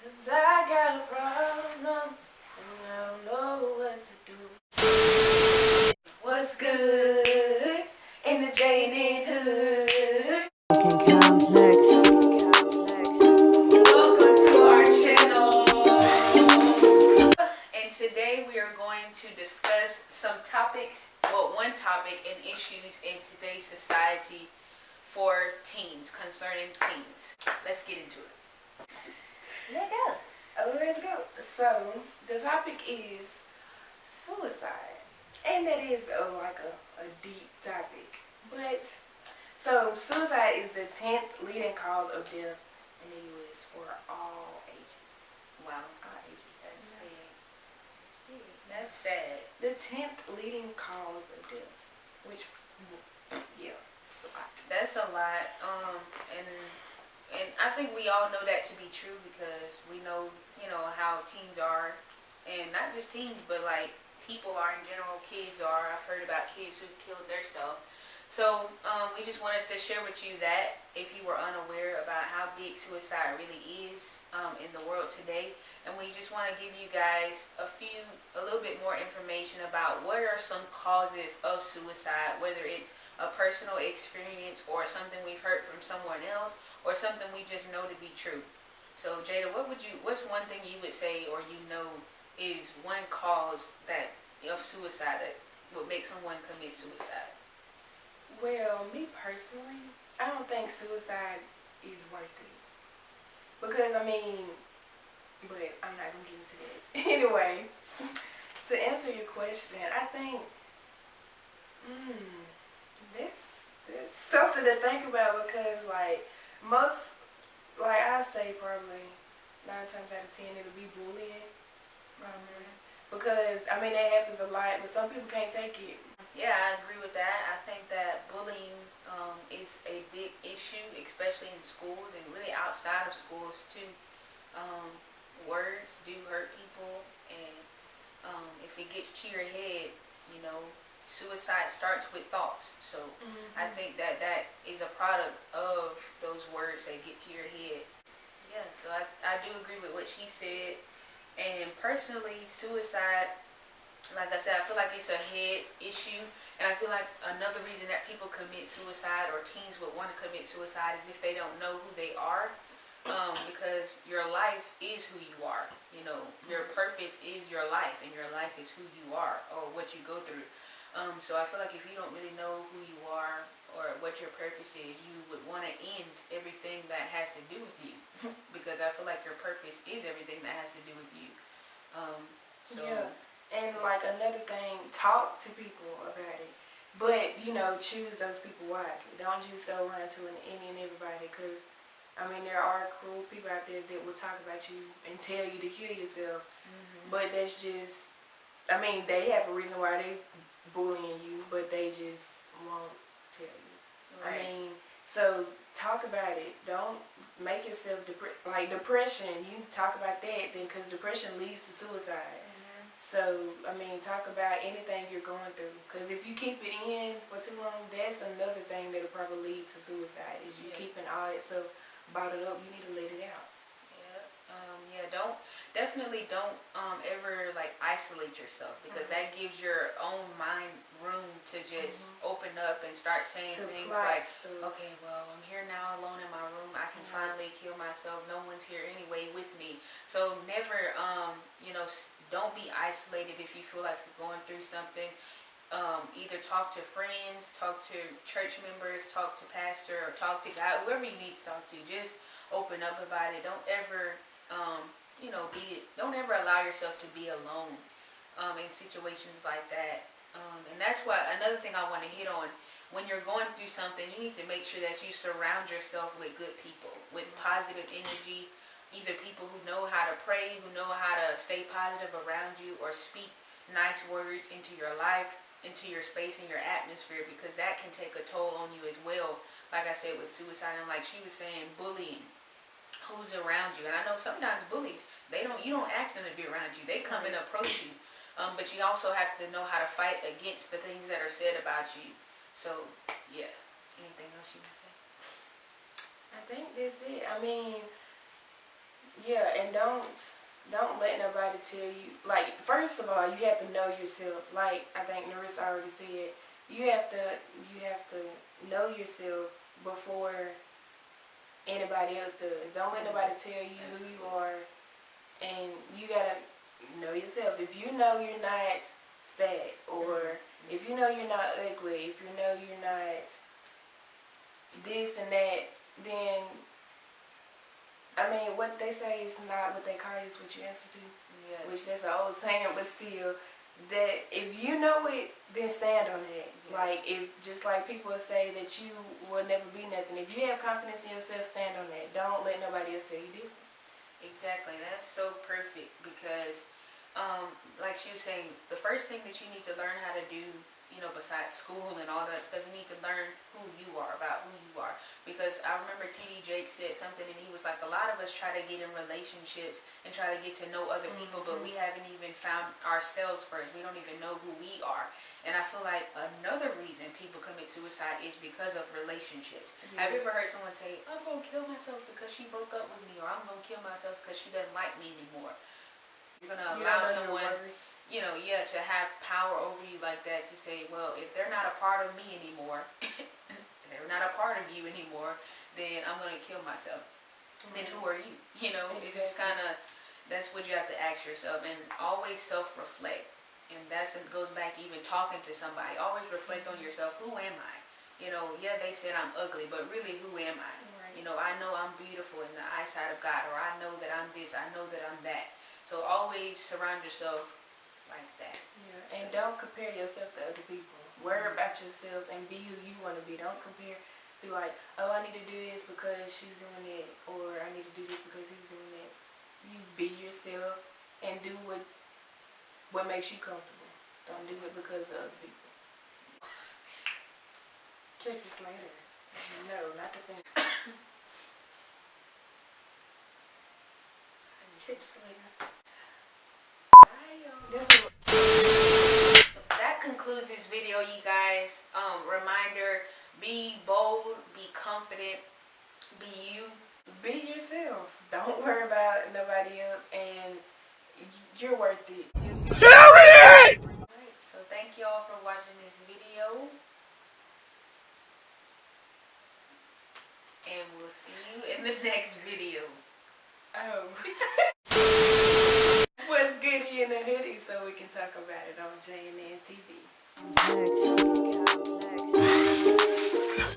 'Cause I got a problem and I don't know what to do. What's good in the J and N hood? Complex. Welcome to our channel. And today we are going to discuss some topics, well, one topic and issues in today's society for teens, concerning teens. Let's get into it. Let's go. Oh, let's go. So, the topic is suicide. And that is like a deep topic. But, so suicide is the 10th leading cause of death in the U.S. for all ages. Wow. All ages. That's sad. The 10th leading cause of death. Which, yeah, it's a lot. That's a lot. And I think we all know that to be true because we know, how teens are. And not just teens, but like people are in general, kids are. I've heard about kids who killed themselves. So we just wanted to share with you that if you were unaware about how big suicide really is in the world today. And we just want to give you guys a little bit more information about what are some causes of suicide, whether it's a personal experience or something we've heard from someone else or something we just know to be true. So Jada, what's one thing you would say or is one cause of suicide that would make someone commit suicide? Well, me personally, I don't think suicide is worth it. Because, but I'm not going to get into that. Anyway, to answer your question, I think, that's something to think about because, I say probably 9 times out of 10 it'll be bullying. Probably. Because, that happens a lot, but some people can't take it. Yeah, I agree with that. I think that bullying is a big issue, especially in schools and really outside of schools too. Words do hurt people, and if it gets to your head, suicide starts with thoughts. So I think that is a product of those words that get to your head. Yeah, so I do agree with what she said. And personally, suicide, like I said, I feel like it's a head issue. And I feel like another reason that people commit suicide or teens would want to commit suicide is if they don't know who they are. Because your life is who you are. Your purpose is your life, and your life is who you are or what you go through. So I feel like if you don't really know who you are or what your purpose is, you would want to end everything that has to do with you. Because I feel like your purpose is everything that has to do with you. Yeah. And another thing, talk to people about it. But, choose those people wisely. Don't just go around telling any and everybody because, there are cruel people out there that will talk about you and tell you to kill yourself. But that's just, they have a reason why they bullying you, but they just won't tell you. Right. So talk about it. Don't make yourself depression. You talk about that then because depression leads to suicide. So, talk about anything you're going through. Because if you keep it in for too long, that's another thing that'll probably lead to suicide. Is you keeping all that stuff bottled up. You need to let it out. Definitely don't ever isolate yourself because that gives your own mind room to just open up and start saying To things plot like, stuff. okay, well, I'm here now alone in my room. I can finally kill myself. No one's here anyway with me. So never, don't be isolated if you feel like you're going through something. Either talk to friends, talk to church members, talk to pastor, or talk to God, whoever you need to talk to. Just open up about it. Don't ever, don't ever allow yourself to be alone in situations like that. And that's why another thing I want to hit on. When you're going through something, you need to make sure that you surround yourself with good people, with positive energy. Either people who know how to pray, who know how to stay positive around you, or speak nice words into your life, into your space and your atmosphere, because that can take a toll on you as well. Like I said, with suicide, and like she was saying, bullying. Who's around you? And I know sometimes bullies, you don't ask them to be around you. They come and approach you. But you also have to know how to fight against the things that are said about you. So, yeah. Anything else you want to say? I think that's it. Yeah, and don't let nobody tell you. Like, first of all, you have to know yourself. Like I think Nerissa already said, you have to know yourself before anybody else does. Don't let nobody tell you who you are, and you gotta know yourself. If you know you're not fat, or if you know you're not ugly, if you know you're not this and that, then I mean, what they say is not what they call you, is what you answer to. Yeah. Which that's an old saying, but still, that if you know it, then stand on it. Yeah. Like, if just like people say that you will never be nothing. If you have confidence in yourself, stand on that. Don't let nobody else tell you different. Exactly. That's so perfect because, like she was saying, the first thing that you need to learn how to do, besides school and all that stuff, you need to learn who you are, about who you are. Because I remember T.D. Jakes said something, and he was like, a lot of us try to get in relationships and try to get to know other people, but we haven't even found ourselves first. We don't even know who we are. And I feel like another reason people commit suicide is because of relationships. Yes. Have you ever heard someone say, I'm going to kill myself because she broke up with me, or I'm going to kill myself because she doesn't like me anymore? You're going to allow someone, to have power over you like that, to say, well, if they're not a part of me anymore, they're not a part of you anymore, then I'm going to kill myself. Then who are you? Exactly. It's just kind of, that's what you have to ask yourself, and always self-reflect. And that goes back even talking to somebody. Always reflect on yourself. Who am I? Yeah, they said I'm ugly, but really, who am I? Right. I know I'm beautiful in the eyesight of God, or I know that I'm this, I know that I'm that. So always surround yourself like that. Yeah. And don't compare yourself to other people. Worry about yourself and be who you want to be. Don't compare. Be like, oh, I need to do this because she's doing it, or I need to do this because he's doing that. You be yourself and do what makes you comfortable. Don't do it because of other people. Catch us later. No, not the thing. Catch us later. Bye, y'all. That concludes this video, you guys. Reminder, be bold, be confident, be you. Be yourself. Don't worry about nobody else, and you're worth it. Alright, so thank y'all for watching this video. And we'll see you in the next video. Oh. What's good in the hoodie so we can talk about it on JNN TV.